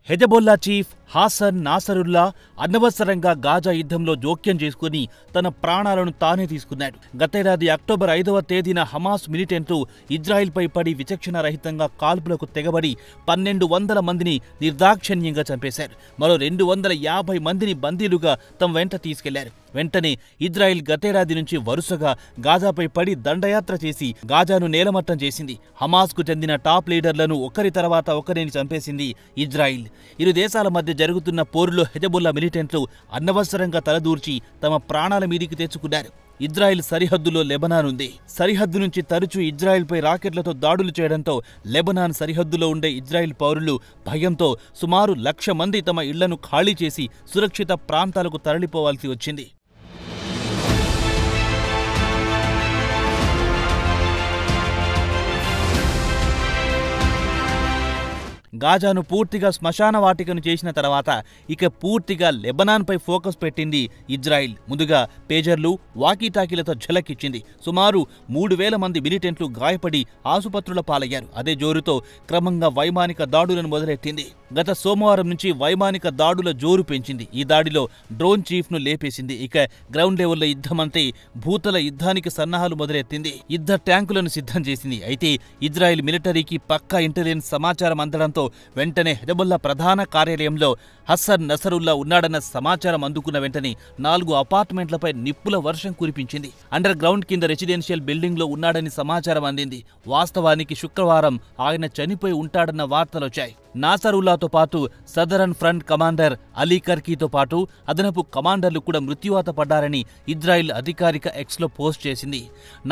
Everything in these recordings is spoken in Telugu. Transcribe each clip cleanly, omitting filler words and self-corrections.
హెజబొల్లా చీఫ్ హాసన్ నాసరుల్లా అనవసరంగా గాజా యుద్ధంలో జోక్యం చేసుకుని తన ప్రాణాలను తానే తీసుకున్నాడు. గతేడాది అక్టోబర్ 5వ తేదీన హమాస్ మిలిటెంట్లు ఇజ్రాయిల్పై పడి విచక్షణారహితంగా కాల్పులకు తెగబడి 1200 మందిని నిర్దాక్షిణ్యంగా చంపేశారు. మరో 250 మందిని బందీలుగా తమ వెంట తీసుకెళ్లారు. వెంటనే ఇజ్రాయిల్ గతేడాది నుంచి వరుసగా గాజాపై పడి దండయాత్ర చేసి గాజాను నేలమట్టం చేసింది. హమాస్కు చెందిన టాప్ లీడర్లను ఒకరి తర్వాత ఒకరిని చంపేసింది ఇజ్రాయిల్. ఇరు దేశాల మధ్య జరుగుతున్న పోరులో హెజబొల్లా మిలిటెంట్లు అనవసరంగా తలదూర్చి తమ ప్రాణాల మీదికి తెచ్చుకున్నారు. ఇజ్రాయిల్ సరిహద్దులో లెబనాన్ ఉంది. సరిహద్దు నుంచి తరచూ ఇజ్రాయిల్పై రాకెట్లతో దాడులు చేయడంతో లెబనాన్ సరిహద్దులో ఉండే ఇజ్రాయిల్ పౌరులు భయంతో సుమారు 1,00,000 మంది తమ ఇళ్లను ఖాళీ చేసి సురక్షిత ప్రాంతాలకు తరలిపోవాల్సి వచ్చింది. గాజాను పూర్తిగా శ్మశాన వాటికను చేసిన తర్వాత ఇక పూర్తిగా లెబనాన్పై ఫోకస్ పెట్టింది ఇజ్రాయిల్. ముందుగా పేజర్లు, వాకీటాకీలతో ఝలకిచ్చింది. సుమారు 3,000 మంది మిలిటెంట్లు గాయపడి ఆసుపత్రుల పాలయ్యారు. అదే జోరుతో క్రమంగా వైమానిక దాడులను మొదలెట్టింది. గత సోమవారం నుంచి వైమానిక దాడుల జోరు పెంచింది. ఈ దాడిలో డ్రోన్ చీఫ్ను లేపేసింది. ఇక గ్రౌండ్ లెవెల్లో యుద్ధమంతే భూతల యుద్ధానికి సన్నాహాలు మొదలెత్తింది. యుద్ధ ట్యాంకులను సిద్ధం చేసింది. అయితే ఇజ్రాయిల్ మిలిటరీకి పక్కా ఇంటెలిజెన్స్ సమాచారం అందడంతో వెంటనే హెజబొల్లా ప్రధాన కార్యాలయంలో హసన్ నసరుల్లా ఉన్నాడన్న సమాచారం అందుకున్న వెంటనే 4 అపార్ట్మెంట్లపై నిప్పుల వర్షం కురిపించింది. అండర్ గ్రౌండ్ కింద రెసిడెన్షియల్ బిల్డింగ్ లో ఉన్నాడని సమాచారం అందింది. వాస్తవానికి శుక్రవారం ఆయన చనిపోయి ఉంటాడన్న వార్తలొచ్చాయి. నాసరుల్లాతో పాటు సదరన్ ఫ్రంట్ కమాండర్ అలీ కర్కీతో పాటు అదనపు కమాండర్లు కూడా మృత్యువాత పడ్డారని ఇజ్రాయిల్ అధికారిక ఎక్స్లో పోస్ట్ చేసింది.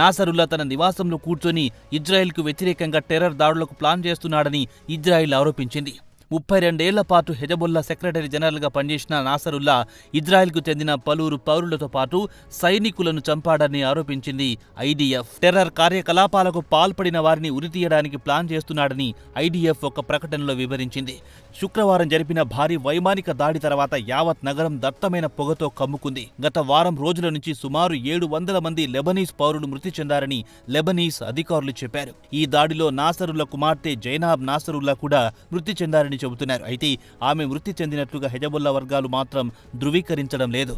నాసరుల్లా తన నివాసంలో కూర్చొని ఇజ్రాయిల్కు వ్యతిరేకంగా టెర్రర్ దాడులకు ప్లాన్ చేస్తున్నాడని ఇజ్రాయిల్ ఆరోపించింది. 32 ఏళ్ల పాటు హెజబొల్లా సెక్రటరీ జనరల్గా పనిచేసిన నాసరుల్లా ఇజ్రాయిల్కు చెందిన పలువురు పౌరులతో పాటు సైనికులను చంపాడని ఆరోపించింది ఐడిఎఫ్. టెర్రర్ కార్యకలాపాలకు పాల్పడిన వారిని ఉరితీయడానికి ప్లాన్ చేస్తున్నాడని ఐడిఎఫ్ ఒక ప్రకటనలో వివరించింది. శుక్రవారం జరిపిన భారీ వైమానిక దాడి తర్వాత యావత్ నగరం దట్టమైన పొగతో కమ్ముకుంది. గత వారం రోజుల నుంచి సుమారు 700 మంది లెబనీస్ పౌరులు మృతి చెందారని లెబనీస్ అధికారులు చెప్పారు. ఈ దాడిలో నాసరుల్లా కుమార్తె జైనాబ్ నాసరుల్లా కూడా మృతి చెందారని చెబుతున్నారు. అయితే ఆమె మృతి చెందినట్లుగా హెజబొల్లా వర్గాలు మాత్రం ధృవీకరించడం లేదు.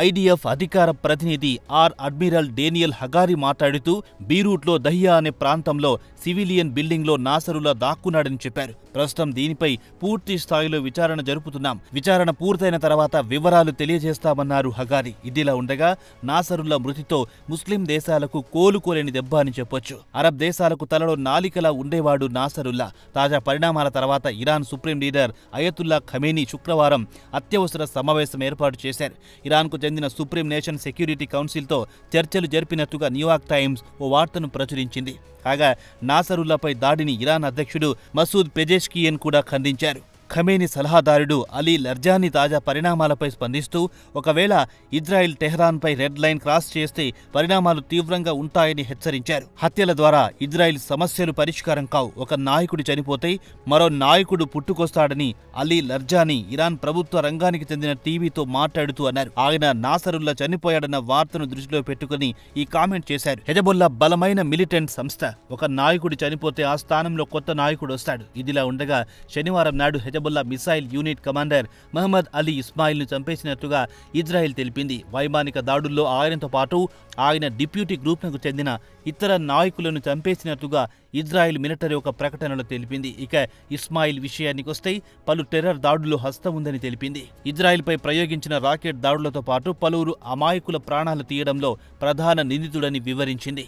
ఐడిఎఫ్ అధికార ప్రతినిధి అడ్మిరల్ డేనియల్ హగారి మాట్లాడుతూ బీరూట్లో దహియా అనే ప్రాంతంలో సివిలియన్ బిల్డింగ్లో నాసరుల్లా దాక్కున్నాడని చెప్పారు. ప్రస్తుతం దీనిపై పూర్తి స్థాయిలో విచారణ జరుపుతున్నాం. విచారణ పూర్తయిన తర్వాత వివరాలు తెలియజేస్తామన్నారు హగారి. ఇదిలా ఉండగా నాసరుల్లా మృతితో ముస్లిం దేశాలకు కోలుకోలేని దెబ్బ అని చెప్పొచ్చు. అరబ్ దేశాలకు తలలో నాలికలా ఉండేవాడు నాసరుల్లా. తాజా పరిణామాల తర్వాత Iran supreme leader Ayatollah Khamenei శుక్రవారం అత్యవసర సమావేశం ఏర్పాటు చేశారు. ఇరాన్కు చెందిన సుప్రీం నేషన్ సెక్యూరిటీ కౌన్సిల్తో చర్చలు జరిపినట్టుగా న్యూయార్క్ టైమ్స్ ఓ వార్తను ప్రచురించింది. కాగా నాసరుల్లాపై దాడిని ఇరాన్ అధ్యక్షుడు మసూద్ పెజెష్కియన్ కూడా ఖండించారు. ఖమేనీ సలహాదారుడు అలీ లర్జానీ తాజా పరిణామాలపై స్పందిస్తూ ఒకవేళ ఇజ్రాయిల్ టెహ్రాన్పై రెడ్ లైన్ క్రాస్ చేస్తే పరిణామాలు తీవ్రంగా ఉంటాయని హెచ్చరించారు. హత్యల ద్వారా ఇజ్రాయిల్ సమస్యలు పరిష్కారం కావు. ఒక నాయకుడు చనిపోతే మరో నాయకుడు పుట్టుకొస్తాడని అలీ లర్జానీ ఇరాన్ ప్రభుత్వ రంగానికి చెందిన టీవీతో మాట్లాడుతూ అన్నారు. ఆయన నాసరుల్లా చనిపోయాడన్న వార్తను దృష్టిలో పెట్టుకుని ఈ కామెంట్ చేశారు. హెజబొల్లా బలమైన మిలిటెంట్ సంస్థ. ఒక నాయకుడు చనిపోతే ఆ స్థానంలో కొత్త నాయకుడు వస్తాడు. ఇదిలా ఉండగా శనివారం నాడు Hezbollah missile unit commander Mohammad Ali ఇస్మాయిల్ను చంపేసినట్టుగా ఇజ్రాయిల్ తెలిపింది. వైమానిక దాడుల్లో ఆయనతో పాటు ఆయన డిప్యూటీ గ్రూప్నకు చెందిన ఇతర నాయకులను చంపేసినట్టుగా ఇజ్రాయిల్ మిలిటరీ ఒక ప్రకటనలో తెలిపింది. ఇక ఇస్మాయిల్ విషయానికొస్తే పలు టెర్రర్ దాడుల్లో హస్తం ఉందని తెలిపింది. ఇజ్రాయిల్పై ప్రయోగించిన రాకెట్ దాడులతో పాటు పలువురు అమాయకుల ప్రాణాలు తీయడంలో ప్రధాన నిందితుడని వివరించింది.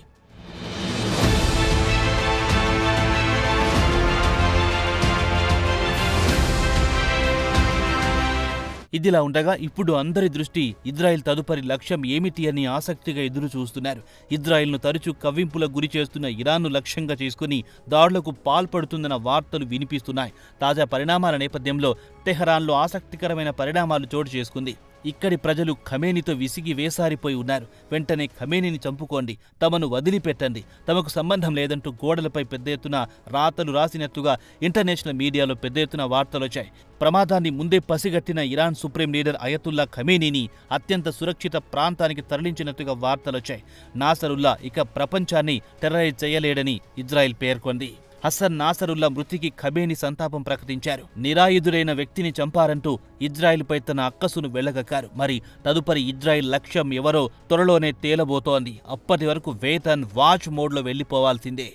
ఇదిలా ఉండగా ఇప్పుడు అందరి దృష్టి ఇజ్రాయిల్ తదుపరి లక్ష్యం ఏమిటి అని ఆసక్తిగా ఎదురు చూస్తున్నారు. ఇజ్రాయిల్ను తరచూ కవ్వింపులకు గురి చేస్తున్న ఇరాన్ను లక్ష్యంగా చేసుకుని దాడులకు పాల్పడుతుందన్న వార్తలు వినిపిస్తున్నాయి. తాజా పరిణామాల నేపథ్యంలో టెహరాన్లో ఆసక్తికరమైన పరిణామాలు చోటు చేసుకుంది. ఇక్కడి ప్రజలు ఖమేనీతో విసిగి వేసారిపోయి ఉన్నారు. వెంటనే ఖమేనీని చంపుకోండి, తమను వదిలిపెట్టండి, తమకు సంబంధం లేదంటూ గోడలపై పెద్ద ఎత్తున రాతలు రాసినట్టుగా ఇంటర్నేషనల్ మీడియాలో పెద్ద ఎత్తున వార్తలొచ్చాయి. ప్రమాదాన్ని ముందే పసిగట్టిన ఇరాన్ సుప్రీం లీడర్ అయతుల్లా ఖమేనీని అత్యంత సురక్షిత ప్రాంతానికి తరలించినట్టుగా వార్తలొచ్చాయి. నాసరుల్లా ఇక ప్రపంచాన్ని టెర్రరైజ్ చేయలేడని ఇజ్రాయెల్ పేర్కొంది. హసన్ నాసరుల్లా మృతికి ఖమేనీ సంతాపం ప్రకటించారు. నిరాయుధుడైన వ్యక్తిని చంపారంటూ ఇజ్రాయెల్పై తన అక్కసును వెళ్లగక్కారు. మరి తదుపరి ఇజ్రాయెల్ లక్ష్యం ఎవరో త్వరలోనే తేలబోతోంది. అప్పటి వరకు వెయిట్ అండ్ వాచ్ మోడ్లో వెళ్లిపోవాల్సిందే.